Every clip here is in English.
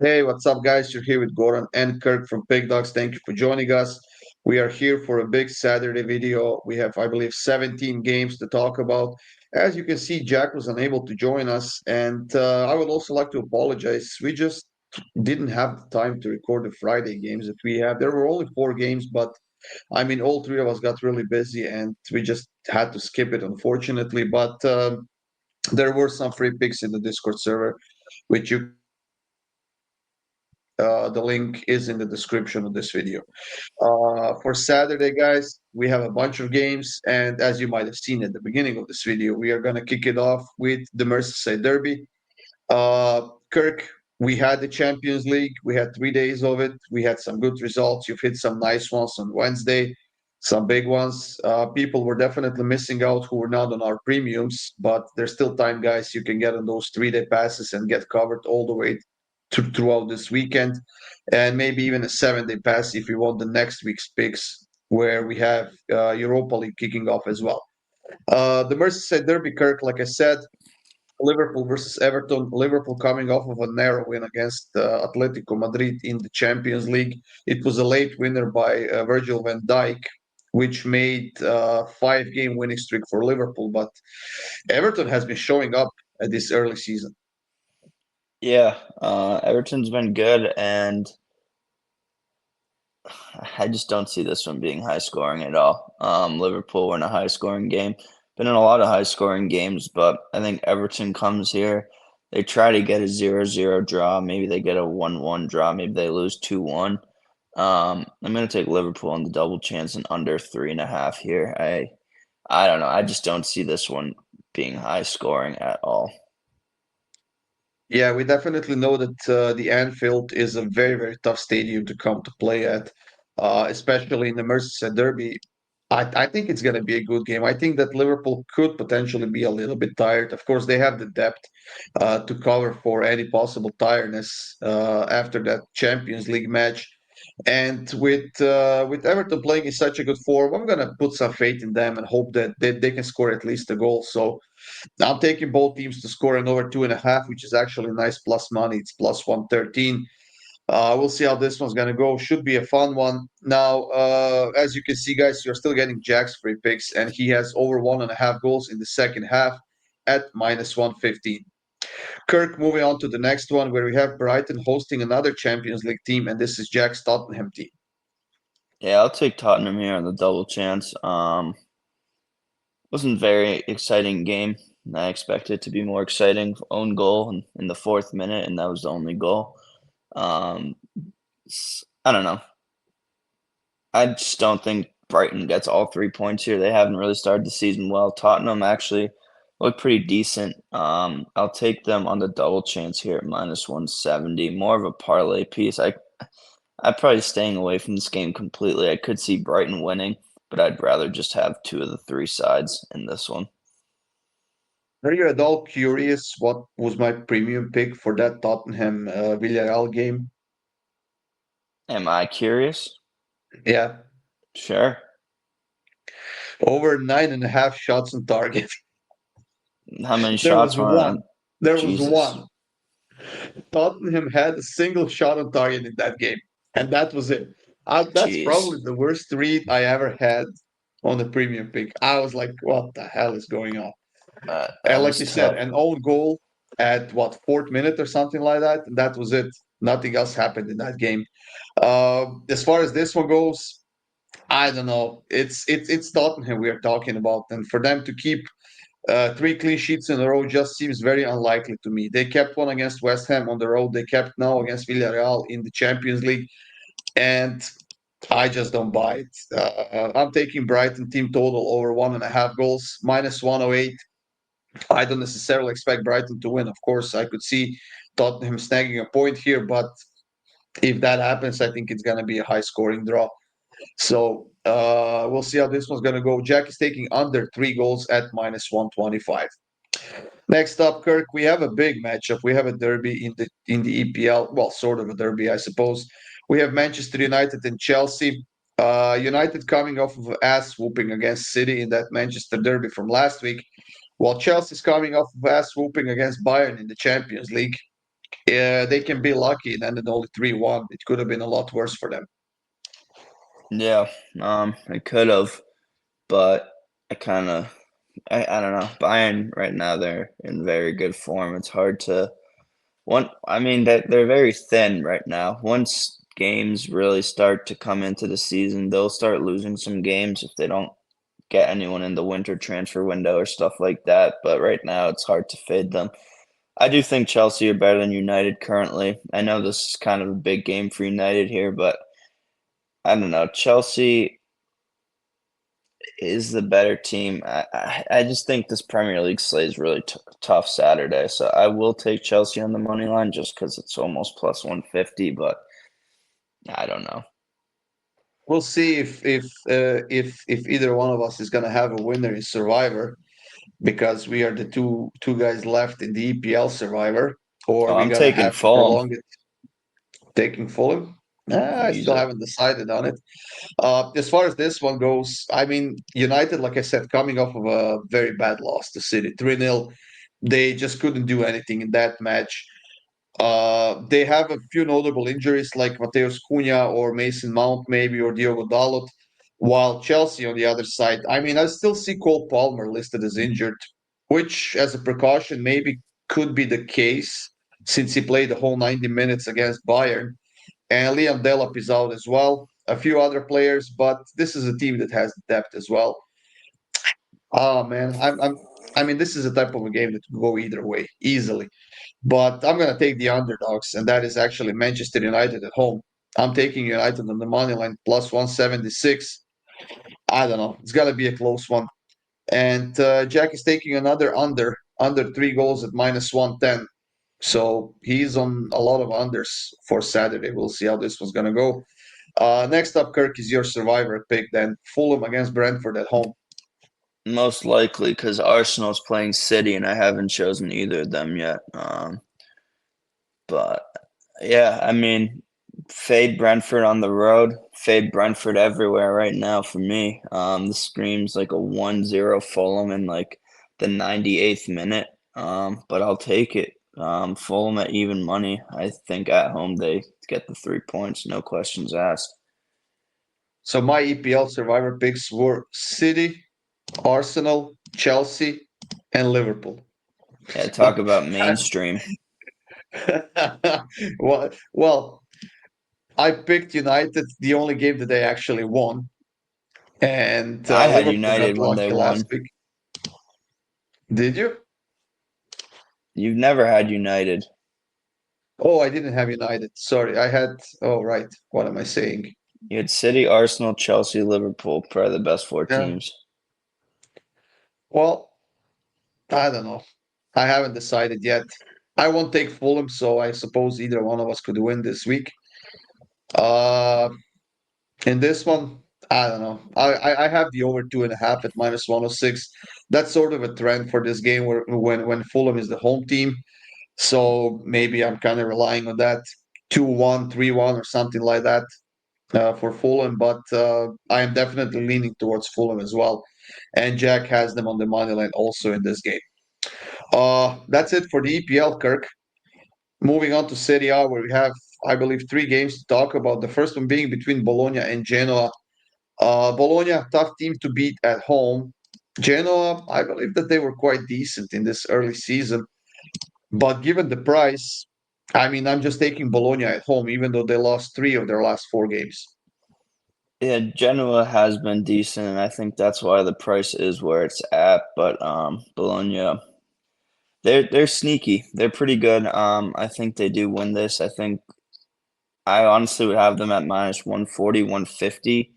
Hey, what's up, guys? You're here with Goran and Kirk from PickDawgz. Thank you for joining us. We are here for a big Saturday video. We have, I believe, 17 games to talk about. As you can see, Jack was unable to join us, and I would also like to apologize. We just didn't have the time to record the Friday games that we had. There were only four games, but I mean, all three of us got really busy, and we just had to skip it, unfortunately. But there were some free picks in the Discord server, which you can the link is in the description of this video. For Saturday, guys, we have a bunch of games, and as you might have seen at the beginning of this video, we are going to kick it off with the Merseyside Derby. Kirk, we had the Champions League. We had 3 days of it. We had some good results. You've hit some nice ones on Wednesday, some big ones. People were definitely missing out who were not on our premiums, but there's still time, guys. You can get on those 3 day passes and get covered all the way throughout this weekend, and maybe even a 7 day pass if you want the next week's picks, where we have Europa League kicking off as well. The Merseyside Derby, Kirk, like I said, Liverpool versus Everton. Liverpool coming off of a narrow win against Atletico Madrid in the Champions League. It was a late winner by Virgil van Dijk, which made 5 game winning streak for Liverpool. But Everton has been showing up at this early season. Yeah, Everton's been good, and I just don't see this one being high scoring at all. Liverpool were in a high scoring game, been in a lot of high scoring games, but I think Everton comes here. They try to get a 0-0 draw. Maybe they get a 1-1 draw. Maybe they lose 2-1. I'm going to take Liverpool on the double chance and under 3.5 here. I don't know. I just don't see this one being high scoring at all. Yeah, we definitely know that the Anfield is a very, very tough stadium to come to play at, especially in the Merseyside Derby. I think it's going to be a good game. I think that Liverpool could potentially be a little bit tired. Of course, they have the depth to cover for any possible tiredness after that Champions League match. And with Everton playing in such a good form, I'm going to put some faith in them and hope that they can score at least a goal. So I'm taking both teams to score an over 2.5, which is actually nice plus money. It's plus 113. We'll see how this one's going to go. Should be a fun one. Now, as you can see, guys, you're still getting Jack's free picks, and he has over 1.5 goals in the second half at minus 115. Kirk, moving on to the next one, where we have Brighton hosting another Champions League team, and this is Jack's Tottenham team. Yeah, I'll take Tottenham here on the double chance. Wasn't very exciting game. I expected it to be more exciting. Own goal in the fourth minute, and that was the only goal. Um, I don't know. I just don't think Brighton gets all 3 points here. They haven't really started the season well. Tottenham actually look pretty decent. I'll take them on the double chance here at minus 170. More of a parlay piece. I'm probably staying away from this game completely. I could see Brighton winning, but I'd rather just have two of the three sides in this one. Are you at all curious what was my premium pick for that Tottenham Villarreal game? Am I curious? Yeah, Sure. over 9.5 shots on target. How many There was shots were one. on? There was Jesus. one. Tottenham had a single shot on target in that game, and that was it. That's probably Jeez. the worst read I ever had on the premium pick. I was like, what the hell is going on? And That like is you said, tough. an own goal at what, fourth minute or something like that. And that was it. Nothing else happened in that game. As far as this one goes, I don't know. It's Tottenham we are talking about, and for them to keep 3 clean sheets in a row just seems very unlikely to me. They kept one against West Ham on the road. They kept now against Villarreal in the Champions League, and I just don't buy it. I'm taking Brighton team total over 1.5 goals, minus 108. I don't necessarily expect Brighton to win. Of course, I could see Tottenham snagging a point here, but if that happens, I think it's going to be a high scoring draw. So we'll see how this one's going to go. Jack is taking under 3 goals at minus 125. Next up, Kirk, we have a big matchup. We have a derby in the EPL. Well, sort of a derby, I suppose. We have Manchester United and Chelsea. United coming off of ass whooping against City in that Manchester derby from last week, while Chelsea's coming off of ass whooping against Bayern in the Champions League. They can be lucky and ended only 3-1. It could have been a lot worse for them. Yeah, I could have, but I kind of I don't know. Bayern right now they're in very good form. It's hard to one. I mean they're very thin right now. Once games really start to come into the season, they'll start losing some games if they don't get anyone in the winter transfer window or stuff like that. But right now it's hard to fade them. I do think Chelsea are better than United currently. I know this is kind of a big game for United here, but I don't know. Chelsea is the better team. I just think this Premier League slate is really tough Saturday. So I will take Chelsea on the money line just because it's almost plus 150, but I don't know. We'll see if either one of us is gonna have a winner in Survivor because we are the two guys left in the EPL Survivor, or Oh, we're I'm gonna taking have to Fulham. prolong it, taking Fulham. I still Easy. haven't decided on it. As far as this one goes, I mean, United, like I said, coming off of a very bad loss to City, 3-0. They just couldn't do anything in that match. They have a few notable injuries like Mateus Cunha or Mason Mount, maybe, or Diogo Dalot. While Chelsea on the other side, I mean, I still see Cole Palmer listed as injured, which, as a precaution, maybe could be the case since he played the whole 90 minutes against Bayern. And Liam Delap is out as well. A few other players, but this is a team that has depth as well. Oh man, I mean, this is a type of a game that could go either way easily. But I'm gonna take the underdogs, and that is actually Manchester United at home. I'm taking United on the money line plus 176. I don't know. It's gotta be a close one. And Jack is taking another under 3 goals at minus 110. So he's on a lot of unders for Saturday. We'll see how this one's gonna go. Next up, Kirk, is your survivor pick. Then Fulham against Brentford at home. Most likely because Arsenal's playing City and I haven't chosen either of them yet. But yeah, I mean, fade Brentford on the road, fade Brentford everywhere right now for me. This screams like a 1-0 Fulham in like the 98th minute. But I'll take it. Fulham at even money. I think at home they get the 3 points, no questions asked. So my EPL survivor picks were City, Arsenal, Chelsea, and Liverpool. Yeah, talk about mainstream. well, I picked United, the only game that they actually won, and I had Liverpool got United when they lucky last won. week. Did you? You've never had United. Oh, I didn't have United. Sorry, I had. Oh, right. What am I saying? You had City, Arsenal, Chelsea, Liverpool, probably the best four Yeah. teams. Well, I don't know. I haven't decided yet. I won't take Fulham, so I suppose either one of us could win this week. Uh, in this one, I don't know. I have the over 2.5 at minus 106. That's sort of a trend for this game where when Fulham is the home team. So maybe I'm kind of relying on that 2-1, 3-1, or something like that for Fulham. But I am definitely leaning towards Fulham as well. And Jack has them on the money line also in this game. That's it for the EPL, Kirk. Moving on to Serie A, where we have, I believe, 3 games to talk about. The first one being between Bologna and Genoa. Bologna, tough team to beat at home. Genoa, I believe that they were quite decent in this early season. But given the price, I mean, I'm just taking Bologna at home, even though they lost 3 of their last 4 games. Yeah, Genoa has been decent, and I think that's why the price is where it's at. But Bologna, they're sneaky. They're pretty good. I think they do win this. I think I honestly would have them at minus 140, 150.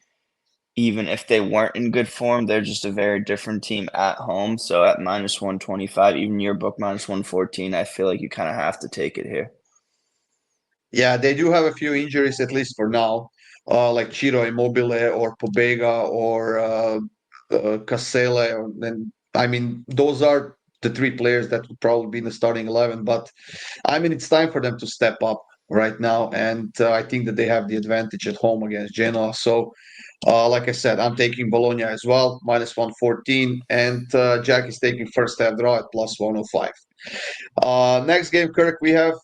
Even if they weren't in good form, they're just a very different team at home. So at minus 125, even your book minus 114, I feel like you kind of have to take it here. Yeah, they do have a few injuries, at least for now, like Ciro Immobile or Pobega or Casele. And I mean, those are the 3 players that would probably be in the starting 11. But I mean, it's time for them to step up right now. And I think that they have the advantage at home against Genoa. So, like I said, I'm taking Bologna as well, minus 114. And Jack is taking first half draw at plus 105. Next game, Kirk, we have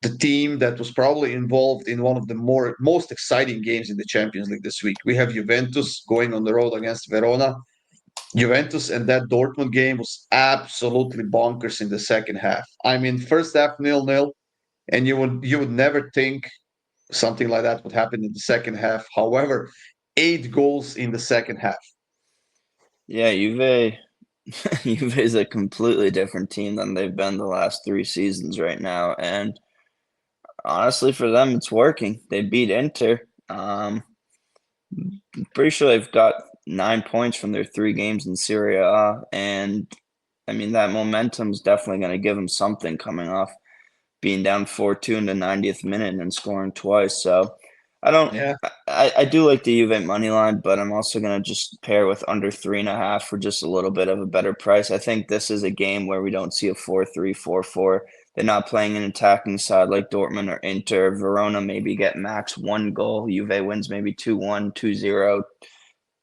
the team that was probably involved in one of the most exciting games in the Champions League this week. We have Juventus going on the road against Verona. Juventus and that Dortmund game was absolutely bonkers in the second half. I mean, first half 0-0, and you would never think something like that would happen in the second half. However, 8 goals in the second half. Yeah, Juve Juve is a completely different team than they've been the last 3 seasons right now, and honestly, for them, it's working. They beat Inter. Pretty sure they've got 9 points from their 3 games in Serie A, and I mean that momentum's definitely going to give them something coming off being down 4-2 in the 90th minute and then scoring twice. So I don't. Yeah. I do like the Juve money line, but I'm also going to just pair with under 3.5 for just a little bit of a better price. I think this is a game where we don't see a 4-3, 4-4. They're not playing an attacking side like Dortmund or Inter. Verona maybe get max 1 goal. Juve wins maybe 2-1, 2-0,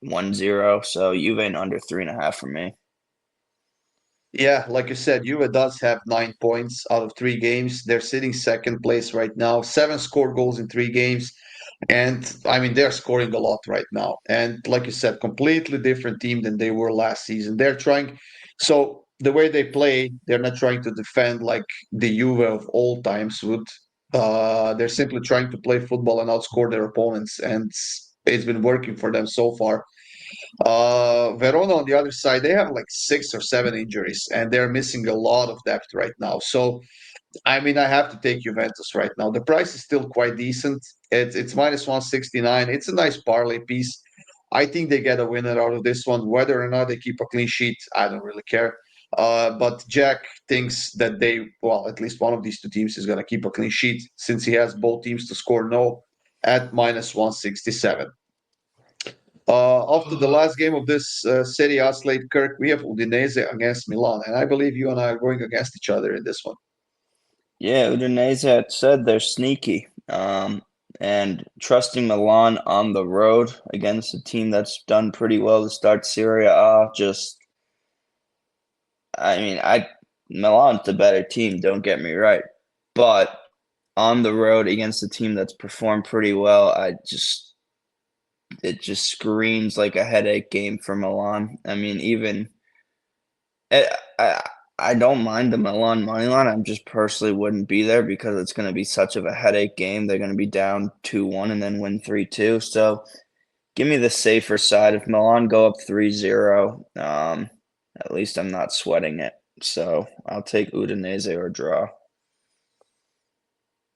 1-0. So Juve and under 3.5 for me. Yeah, like you said, Juve does have 9 points out of 3 games. They're sitting second place right now. 7 scored goals in 3 games. And I mean, they're scoring a lot right now. And like you said, completely different team than they were last season. They're trying, so the way they play, they're not trying to defend like the Juve of all times would. They're simply trying to play football and outscore their opponents. And it's been working for them so far. Verona on the other side, they have like 6 or 7 injuries, and they're missing a lot of depth right now. So I mean, I have to take Juventus right now. The price is still quite decent. It's minus 169. It's a nice parlay piece. I think they get a winner out of this one. Whether or not they keep a clean sheet, I don't really care. But Jack thinks that well, at least one of these two teams is going to keep a clean sheet since he has both teams to score no at minus 167. After the last game of this Serie A slate, Kirk, we have Udinese against Milan. And I believe you and I are going against each other in this one. Yeah, Udinese had said they're sneaky. And trusting Milan on the road against a team that's done pretty well to start Serie A, I mean, Milan's the better team, don't get me right. But on the road against a team that's performed pretty well, it just screams like a headache game for Milan. I mean, even I, I I don't mind the Milan money line. I just personally wouldn't be there because it's going to be such of a headache game. They're going to be down 2-1 and then win 3-2. So give me the safer side. If Milan go up 3-0, at least I'm not sweating it. So I'll take Udinese or draw.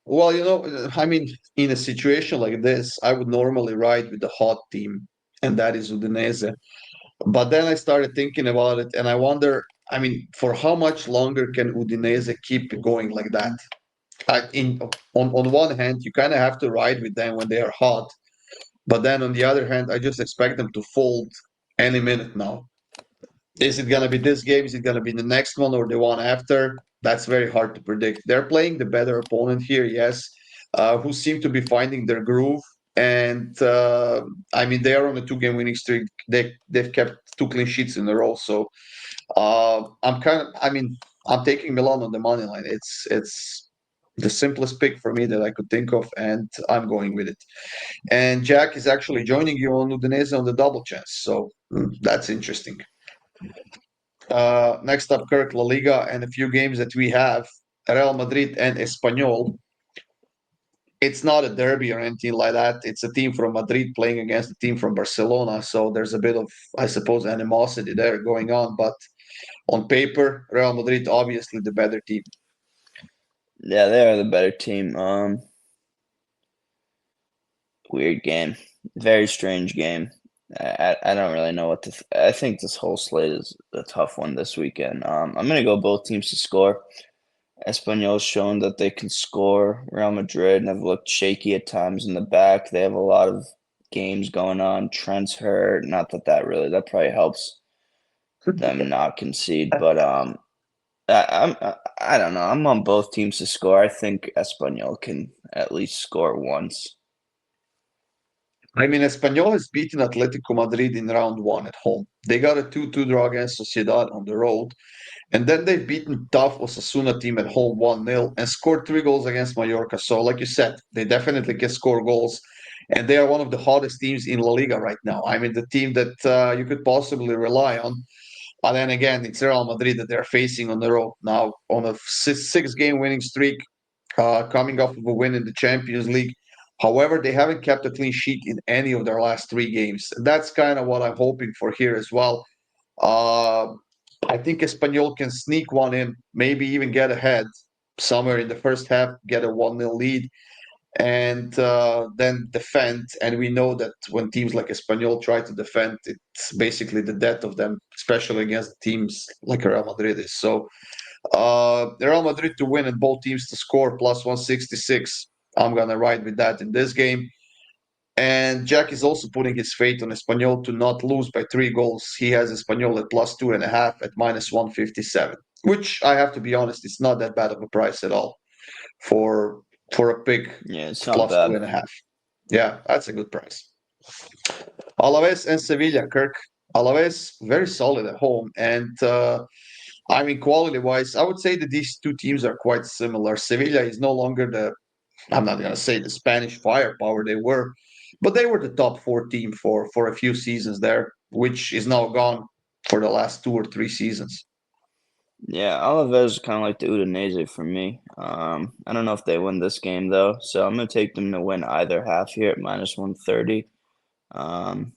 Well, I mean, in a situation like this, I would normally ride with the hot team, and that is Udinese. But then I started thinking about it, and I wonder, I mean, for how much longer can Udinese keep going like that? On one hand, you kind of have to ride with them when they are hot, but then on the other hand, I just expect them to fold any minute now. Is it going to be this game? Is it going to be the next one or the one after? That's very hard to predict. They're playing the better opponent here, yes, who seem to be finding their groove. And I mean, they are on a 2 game winning streak. They've kept 2 clean sheets in a row. So I mean, I'm taking Milan on the money line. It's the simplest pick for me that I could think of, and I'm going with it. And Jack is actually joining you on Udinese on the double chance. So that's interesting. Next up, Kirk, La Liga, and a few games that we have Real Madrid and Espanyol. It's not a derby or anything like that. It's a team from Madrid playing against a team from Barcelona. So there's a bit of, I suppose, animosity there going on. But on paper, Real Madrid obviously the better team. Yeah, they are the better team. Weird game. Very strange game. I don't really know what to. I think this whole slate is a tough one this weekend. I'm gonna go both teams to score. Espanyol's shown that they can score. Real Madrid have looked shaky at times in the back. They have a lot of games going on. Trent's hurt. Not that that probably helps them not concede. But I don't know. I'm on both teams to score. I think Espanyol can at least score once. I mean, Espanyol has beaten Atletico Madrid in round one at home. They got a 2-2 draw against Sociedad on the road. And then they've beaten tough Osasuna team at home 1-0 and scored 3 goals against Mallorca. So, like you said, they definitely can score goals. And they are one of the hottest teams in La Liga right now. I mean, the team that you could possibly rely on. But then again, it's Real Madrid that they're facing on the road now on a six-game winning streak, coming off of a win in the Champions League. However, they haven't kept a clean sheet in any of their last 3 games. That's kind of what I'm hoping for here as well. Uh, I think Espanyol can sneak one in, maybe even get ahead somewhere in the first half, get a 1-0 lead, and then defend. And we know that when teams like Espanyol try to defend, it's basically the death of them, especially against teams like Real Madrid is. So Real Madrid to win and both teams to score plus 166. I'm going to ride with that in this game. And Jack is also putting his faith on Espanyol to not lose by 3 goals. He has Espanyol at plus 2.5 at minus 157, which I have to be honest, it's not that bad of a price at all for a pick Yeah, it's not plus two bad. and a half. Yeah, that's a good price. Alaves and Sevilla, Kirk. Alaves very solid at home, and I mean quality wise, I would say that these two teams are quite similar. Sevilla is no longer the I'm not going to say the Spanish firepower they were, but they were the top four team for a few seasons there, which is now gone for the last 2 or 3 seasons. Yeah, Alaves is kind of like the Udinese for me. I don't know if they win this game though, so I'm gonna take them to win either half here at minus 130. Um,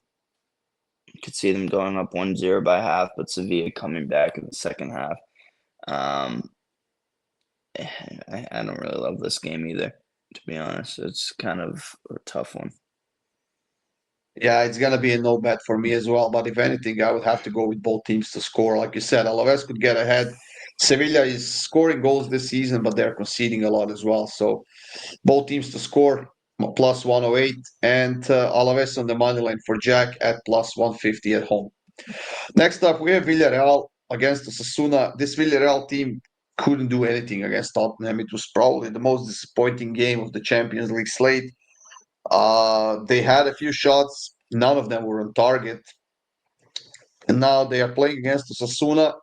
could see them going up 1-0 by half, but Sevilla coming back in the second half. Um, I don't really love this game either, to be honest. It's kind of a tough one. Yeah, it's gonna be a no bet for me as well. But if anything, I would have to go with both teams to score. Like you said, Alaves could get ahead. Sevilla is scoring goals this season, but they're conceding a lot as well. So both teams to score plus 108, and Alaves on the money line for Jack at plus 150 at home. Next up, we have Villarreal against Osasuna. This Villarreal team couldn't do anything against Tottenham. It was probably the most disappointing game of the Champions League slate. They had a few shots, none of them were on target. And now they are playing against Osasuna.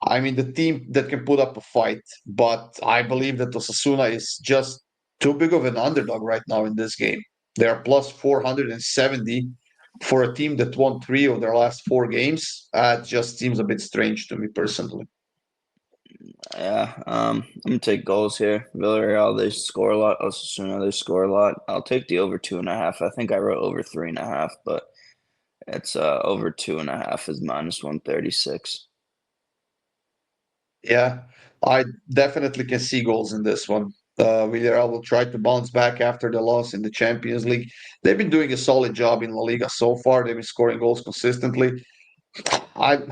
I mean, the team that can put up a fight, but I believe that Osasuna is just too big of an underdog right now in this game. They are plus 470 for a team that won 3 of their last 4 games. It just seems a bit strange to me personally. Yeah, I'm gonna take goals here. Villarreal, they score a lot. Osasuna, they score a lot. I'll take the over 2.5. I think I wrote over 3.5, but it's over 2.5 is minus 136. Yeah, I definitely can see goals in this one. Villarreal will try to bounce back after the loss in the Champions League. They've been doing a solid job in La Liga so far. They've been scoring goals consistently. I'm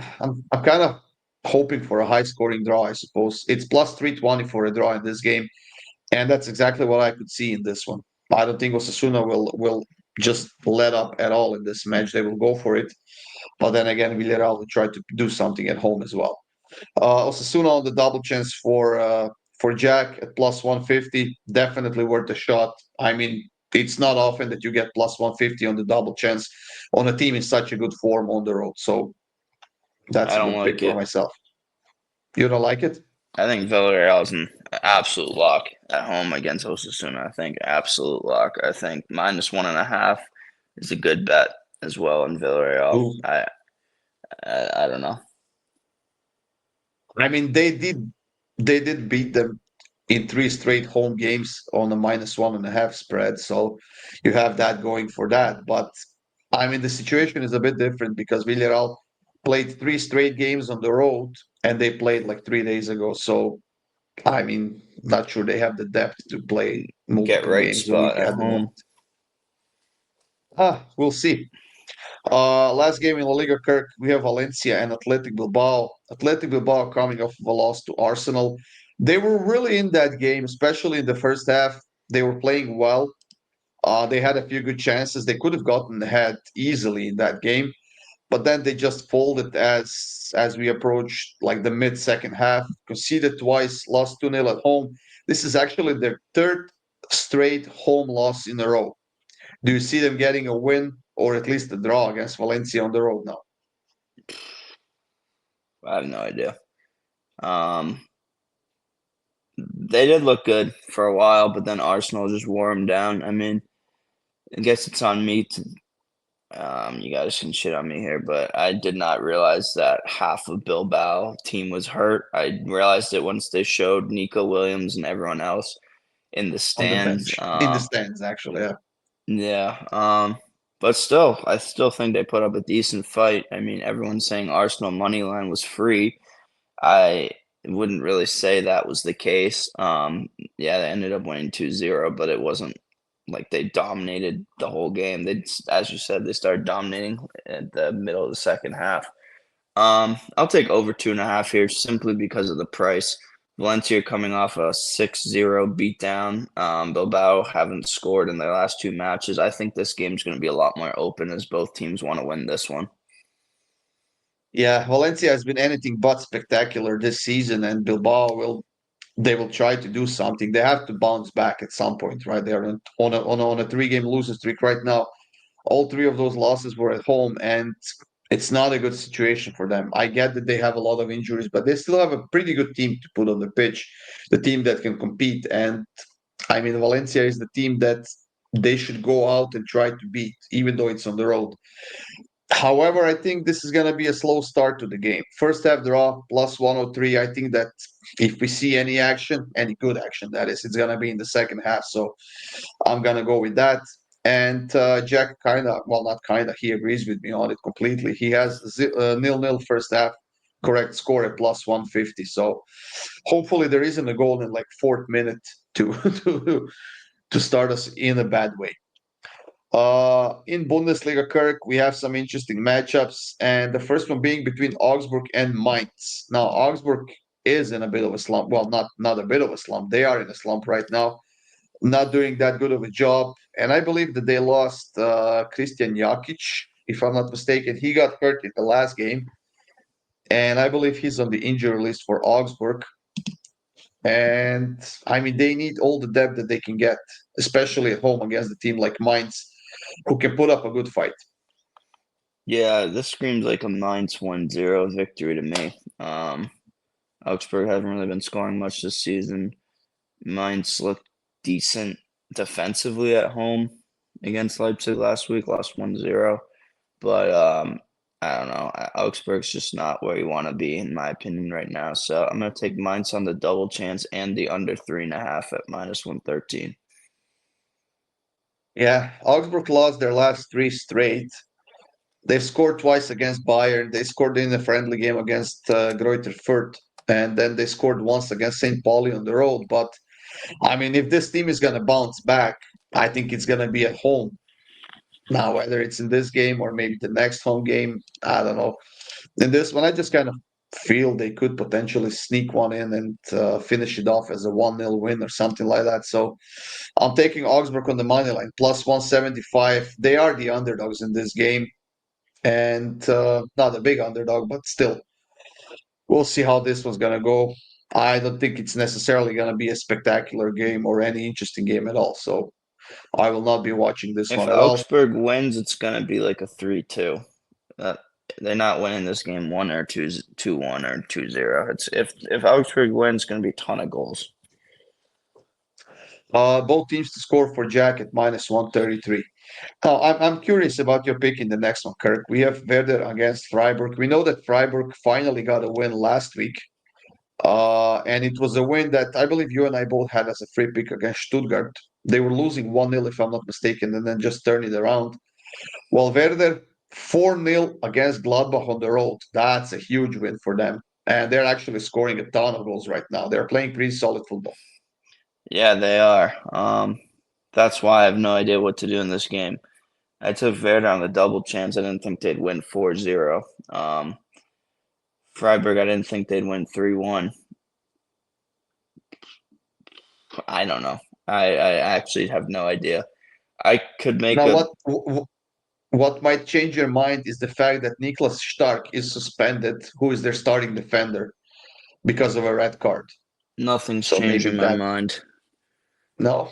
kind of hoping for a high scoring draw, I suppose. It's plus 320 for a draw in this game, and that's exactly what I could see in this one. I don't think Osasuna will just let up at all in this match. They will go for it. But then again, Villarreal will try to do something at home as well. Osasuna on the double chance for Jack at plus 150, definitely worth a shot. I mean, it's not often that you get plus 150 on the double chance on a team in such a good form on the road. So I that's a don't good pick like for it. myself. You don't like it? I think Villarreal's an absolute lock at home against Osasuna. I think absolute lock. I think minus 1.5 is a good bet as well in Villarreal. Ooh. I don't know. I mean, they did beat them in 3 straight home games on a minus 1.5 spread. So you have that going for that. But I mean, the situation is a bit different because Villarreal played 3 straight games on the road and they played like 3 days ago. So I mean, not sure they have the depth to play Get multiple right games a spot week at at the home. moment. We'll see. Last game in La Liga, Kirk, we have Valencia and Athletic Bilbao. Athletic Bilbao coming off of a loss to Arsenal. They were really in that game, especially in the first half. They were playing well. They had a few good chances. They could have gotten ahead easily in that game, but then they just folded as we approached like the mid second half. Conceded twice, lost 2-0 at home. This is actually their third straight home loss in a row. Do you see them getting a win or at least a draw against Valencia on the road now? I have no idea. They did look good for a while, but then Arsenal just wore them down. I mean, I guess it's on me to you guys can shit on me here, but I did not realize that half of Bilbao team was hurt. I realized it once they showed Nico Williams and everyone else in the On the stands. bench, in the stands, actually. Yeah. Yeah, but still, I still think they put up a decent fight. I mean, everyone's saying Arsenal money line was free. I wouldn't really say that was the case. Yeah, they ended up winning 2-0, but it wasn't like they dominated the whole game. They, as you said, they started dominating at the middle of the second half. I'll take over 2.5 here simply because of the price. Valencia coming off a 6-0 beatdown. Bilbao haven't scored in their last 2 matches. I think this game's going to be a lot more open as both teams want to win this one. Yeah, Valencia has been anything but spectacular this season, and Bilbao will try to do something. They have to bounce back at some point, right? They're on a 3-game losing streak right now. All three of those losses were at home, and it's not a good situation for them. I get that they have a lot of injuries, but they still have a pretty good team to put on the pitch, the team that can compete. And I mean, Valencia is the team that they should go out and try to beat, even though it's on the road. However, I think this is going to be a slow start to the game. First half draw, plus 103. I think that if we see any action, any good action, that is, it's going to be in the second half. So I'm going to go with that. And Jack kind of, well, not kind of, he agrees with me on it completely. He has 0-0 first half, correct score at plus 150. So hopefully there isn't a goal in like fourth minute to to start us in a bad way. In Bundesliga, Kirk, we have some interesting matchups, and the first one being between Augsburg and Mainz. Now, Augsburg is in a bit of a slump. Well, not a bit of a slump. They are in a slump right now, not doing that good of a job. And I believe that they lost Christian Jakic, if I'm not mistaken. He got hurt in the last game, and I believe he's on the injury list for Augsburg. And I mean, they need all the depth that they can get, especially at home against a team like Mainz, who can put up a good fight. Yeah, this screams like a Mainz 1-0 victory to me. Augsburg haven't really been scoring much this season. Mainz looked decent defensively at home against Leipzig last week, lost 1-0. But I don't know. Augsburg's just not where you want to be, in my opinion, right now. So I'm going to take Mainz on the double chance and the under 3.5 at minus 113. Yeah, Augsburg lost their last three straight. They've scored twice against Bayern. They scored in a friendly game against Greuther Fürth, and then they scored once against St. Pauli on the road. But I mean, if this team is going to bounce back, I think it's going to be at home. Now, whether it's in this game or maybe the next home game, I don't know. In this one, I just kind of feel they could potentially sneak one in and finish it off as a 1-0 win or something like that. So I'm taking Augsburg on the money line, plus 175. They are the underdogs in this game, and not a big underdog, but still, we'll see how this one's going to go. I don't think it's necessarily going to be a spectacular game or any interesting game at all. So I will not be watching this If one at all. Augsburg wins, it's going to be like a 3-2. Uh, they're not winning this game 1 or 2-1 or 2-0. It's if Augsburg wins, it's going to be a ton of goals. Both teams to score for Jack at minus 133. Now, I'm curious about your pick in the next one, Kirk. We have Werder against Freiburg. We know that Freiburg finally got a win last week. And it was a win that I believe you and I both had as a free pick against Stuttgart. They were losing 1-0, if I'm not mistaken, and then just turned it around. Well, Werder 4-0 against Gladbach on the road. That's a huge win for them. And they're actually scoring a ton of goals right now. They're playing pretty solid football. Yeah, they are. That's why I have no idea what to do in this game. I took Werder on the double chance. I didn't think they'd win 4-0. Freiburg, I didn't think they'd win 3-1. I don't know. I actually have no idea. I could make Now, a what might change your mind is the fact that Niklas Stark is suspended, who is their starting defender, because of a red card. nothing's So maybe changing my that mind. no.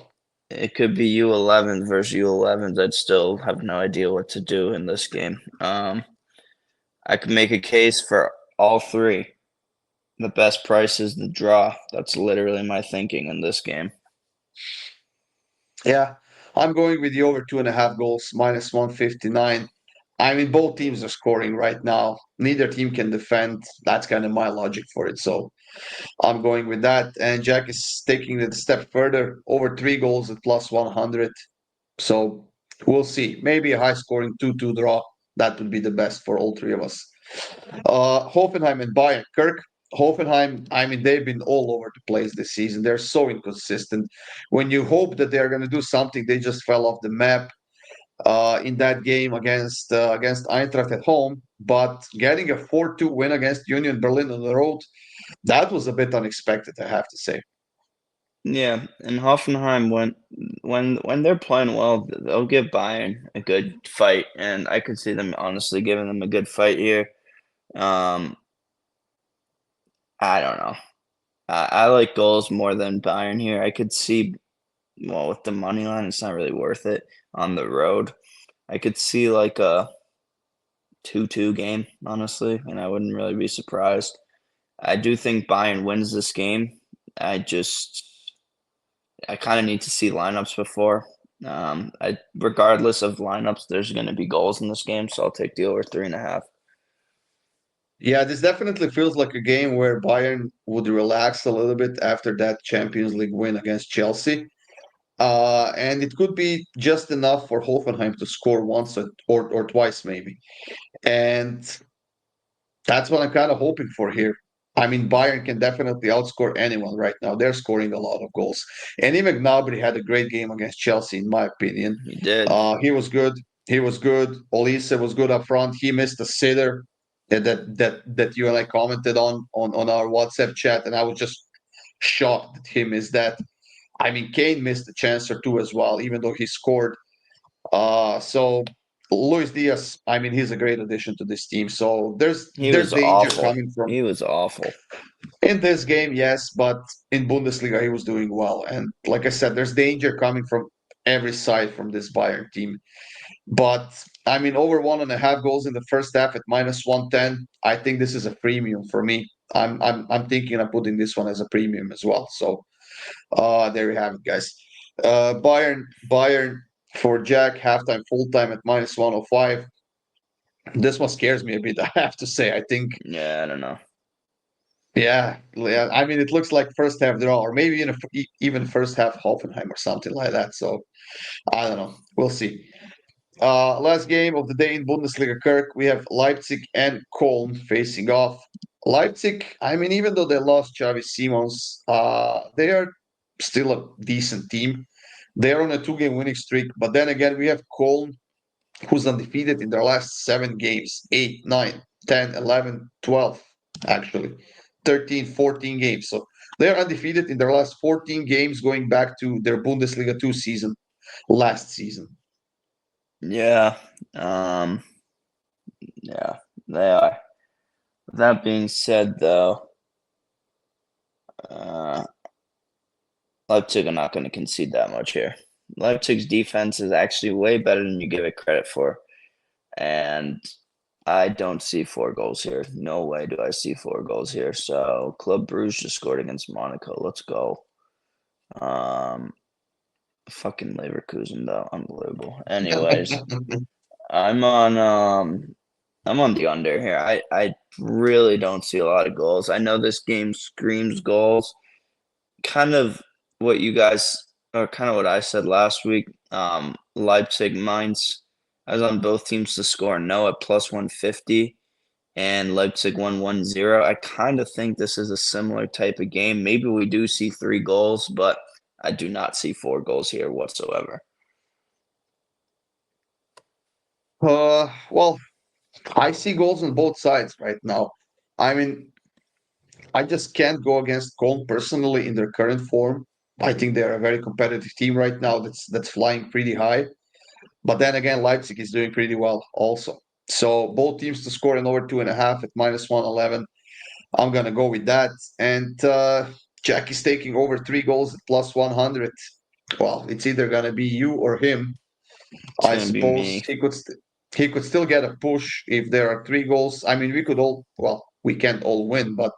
It could be U11 versus U11s. I'd still have no idea what to do in this game. I could make a case for all three. The best price is the draw. That's literally my thinking in this game. Yeah, I'm going with the over 2.5 goals, minus 159. I mean, both teams are scoring right now. Neither team can defend. That's kind of my logic for it. So I'm going with that. And Jack is taking it a step further, over 3 goals at plus 100. So we'll see. Maybe a high scoring 2-2 draw. That would be the best for all three of us. Hoffenheim and Bayern. Kirk, Hoffenheim, I mean, they've been all over the place this season. They're so inconsistent. When you hope that they're going to do something, they just fell off the map in that game against Eintracht at home. But getting a 4-2 win against Union Berlin on the road, that was a bit unexpected, I have to say. Yeah, and Hoffenheim when they're playing well, they'll give Bayern a good fight, and I could see them honestly giving them a good fight here. Um, I don't know. I like goals more than Bayern here. I could see, well, with the money line, it's not really worth it on the road. I could see like a 2-2 game, honestly, and I wouldn't really be surprised. I do think Bayern wins this game. I just I kind of need to see lineups before. Regardless of lineups, there's going to be goals in this game, so I'll take the over 3.5. Yeah, this definitely feels like a game where Bayern would relax a little bit after that Champions League win against Chelsea. And it could be just enough for Hoffenheim to score once or twice, maybe. And that's what I'm kind of hoping for here. I mean, Bayern can definitely outscore anyone right now. They're scoring a lot of goals. And even Gnabry had a great game against Chelsea, in my opinion. He did. He was good. He was good. Olise was good up front. He missed a sitter that you and I commented on our WhatsApp chat, and I was just shocked that he missed that. I mean, Kane missed a chance or two as well, even though he scored. So Luis Diaz, I mean, he's a great addition to this team. So He there's was danger awful. coming from He was awful. in this game, yes, but in Bundesliga he was doing well. And like I said, there's danger coming from every side from this Bayern team. But I mean, over 1.5 goals in the first half at minus 110. I think this is a premium for me. I'm thinking of putting this one as a premium as well. So there you have it, guys. Bayern for Jack halftime, full time at minus 105. This one scares me a bit. I have to say. I think, Yeah, I don't know. yeah. I mean, it looks like first half draw, or maybe even first half Hoffenheim or something like that. So I don't know. We'll see. Last game of the day in Bundesliga, Kirk. We have Leipzig and Köln facing off. Leipzig, I mean, even though they lost Xavi Simons, they are still a decent team. They're on a 2-game winning streak. But then again, we have Köln, who's undefeated in their last 7 games 8, 9, 10, 11, 12, actually 13, 14 games. So they're undefeated in their last 14 games going back to their Bundesliga 2 season last season. Yeah. Um, yeah, they are. That being said, though, uh, Leipzig are not going to concede that much here. Leipzig's defense is actually way better than you give it credit for. And I don't see 4 goals here. No way do I see 4 goals here. So Club Brugge just scored against Monaco. Let's go. Fucking Leverkusen though, unbelievable. Anyways, I'm on I'm on the under here. I really don't see a lot of goals. I know this game screams goals. Kind of what you guys or kind of what I said last week. Leipzig, Mainz. I was on both teams to score no at plus 150 and Leipzig won 1-0. I kind of think this is a similar type of game. Maybe we do see 3 goals, but I do not see 4 goals here whatsoever. Well, I see goals on both sides right now. I mean, I just can't go against Cologne personally in their current form. I think they're a very competitive team right now that's flying pretty high. But then again, Leipzig is doing pretty well also. So both teams to score in over 2.5 at minus 111. I'm gonna go with that. And Jack is taking over 3 goals at plus 100. well, it's either gonna be you or him. It's I gonna be suppose me. he could still get a push if there are 3 goals. I mean, we could all well, we can't all win, but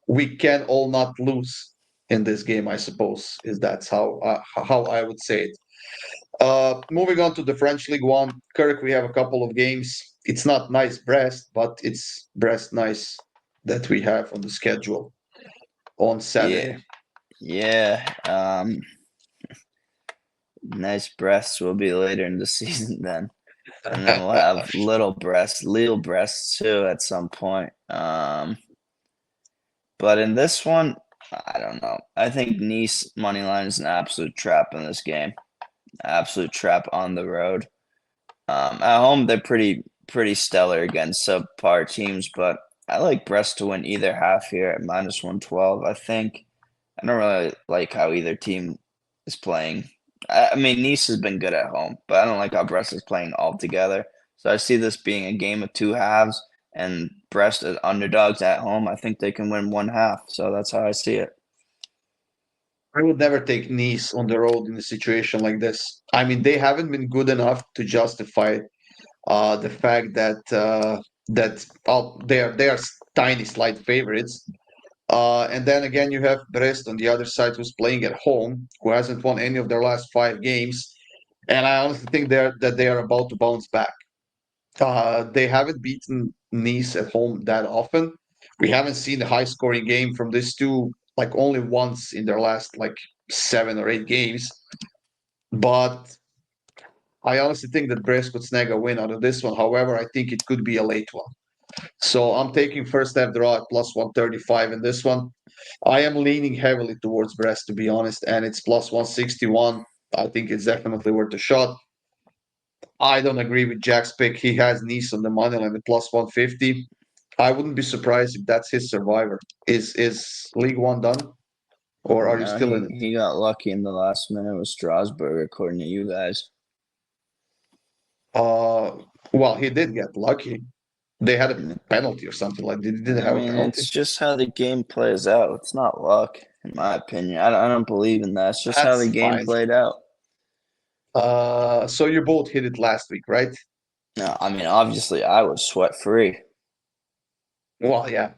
we can all not lose in this game. I suppose is that's how I would say it. Moving on to the French League One, Kirk, we have a couple of games. It's not nice Brest, but it's Brest nice that we have on the schedule on Yeah, Saturday. yeah. Nice breasts will be later in the season then. And then we'll have Lille breasts too at some point. But in this one, I don't know. I think Nice money line is an absolute trap in this game. Absolute trap on the road. At home, they're pretty stellar against subpar teams, but I like Brest to win either half here at -112. I think I don't really like how either team is playing. I mean, Nice has been good at home, but I don't like how Brest is playing altogether. So I see this being a game of two halves, and Brest as underdogs at home. I think they can win one half. So that's how I see it. I would never take Nice on the road in a situation like this. I mean, they haven't been good enough to justify the fact that they are tiny slight favorites. And then again, you have Brest on the other side, who's playing at home, who hasn't won any of their last 5 games, and I honestly think they are about to bounce back. They haven't beaten Nice at home that often. We haven't seen a high-scoring game from these two, like only once in their last like 7 or 8 games. But I honestly think that Brest could snag a win out of this one. However, I think it could be a late one. So I'm taking first half draw at +135 in this one. I am leaning heavily towards Brest, to be honest, and it's +161. I think it's definitely worth a shot. I don't agree with Jack's pick. He has Nice on the money line at +150. I wouldn't be surprised if that's his survivor. Is League One done, or are you No, still in it? he got lucky in the last minute with Strasbourg, according to you guys. Uh, well, he did get lucky. They had a penalty or something like. Did they I have a mean, penalty? it's just how the game plays out. It's not luck, in my opinion. I don't believe in that. It's just how the That's game fine. played out. So you both hit it last week, right? No, I mean, obviously, I was sweat free. Well, yeah.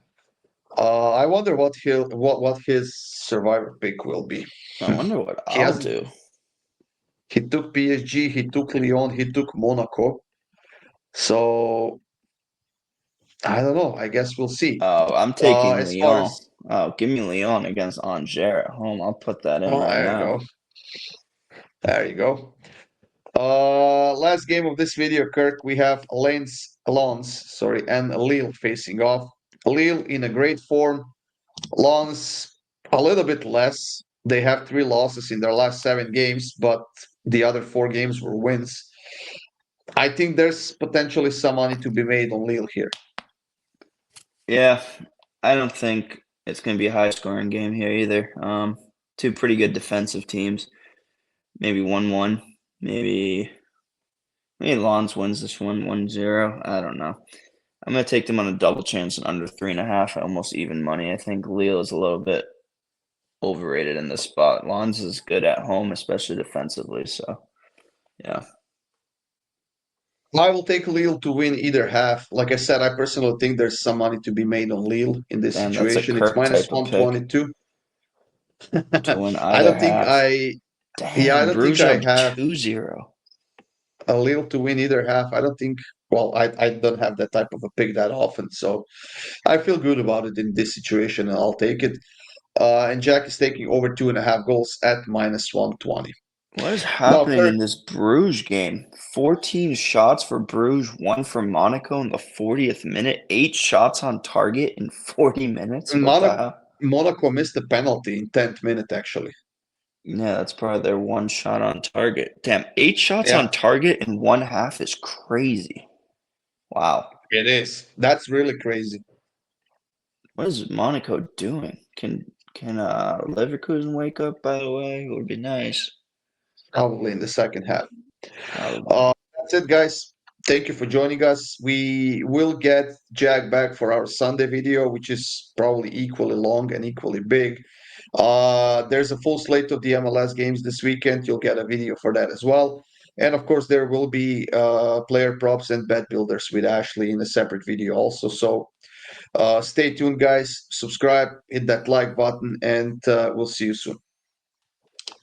I wonder what his survivor pick will be. I wonder what He I'll hasn't. do. He took PSG. He took Lyon. He took Monaco. So I don't know. I guess we'll see. Oh, I'm taking As far Lyon. as Oh, give me Lyon against Angers at home. I'll put that in oh, right there you now. go. There you go. Last game of this video, Kirk. We have Lens, and Lille facing off. Lille in a great form. Lens a little bit less. They have 3 losses in their last 7 games, but the other 4 games were wins. I think there's potentially some money to be made on Lille here. Yeah, I don't think it's going to be a high scoring game here either. Two pretty good defensive teams. Maybe 1-1. Maybe Lons wins this one 1-0. I don't know. I'm going to take them on a double chance and under 3.5, almost even money. I think Lille is a little bit overrated in this spot. Lons is good at home, especially defensively. So, yeah. I will take Lille to win either half. Like I said, I personally think there's some money to be made on Lille in this Damn, that's a situation. It's Kirk minus type of pick 122. to win I either don't think half. I Damn, don't think Bruges I up have 2-0. a Lille to win either half. I don't think, well, I don't have that type of a pick that often. So I feel good about it in this situation and I'll take it. And Jack is taking over 2.5 goals at minus 120. What is Now, happening Kirk, in this Bruges game? 14 shots for Bruges, 1 for Monaco in the 40th minute, 8 shots on target in 40 minutes. What the Monaco, hell? Monaco missed the penalty in 10th minute, actually. Yeah, that's probably their 1 shot on target. Damn, 8 shots on Yeah, target in one half is crazy. Wow. it is. That's really crazy. What is Monaco doing? Can Leverkusen wake up, by the way? It would be nice. Probably in the second half. Probably. That's it, guys. Thank you for joining us. We will get Jack back for our Sunday video, which is probably equally long and equally big. There's a full slate of the MLS games this weekend. You'll get a video for that as well. And of course, there will be player props and bet builders with Ashley in a separate video also. So stay tuned, guys. Subscribe, hit that like button, and we'll see you soon.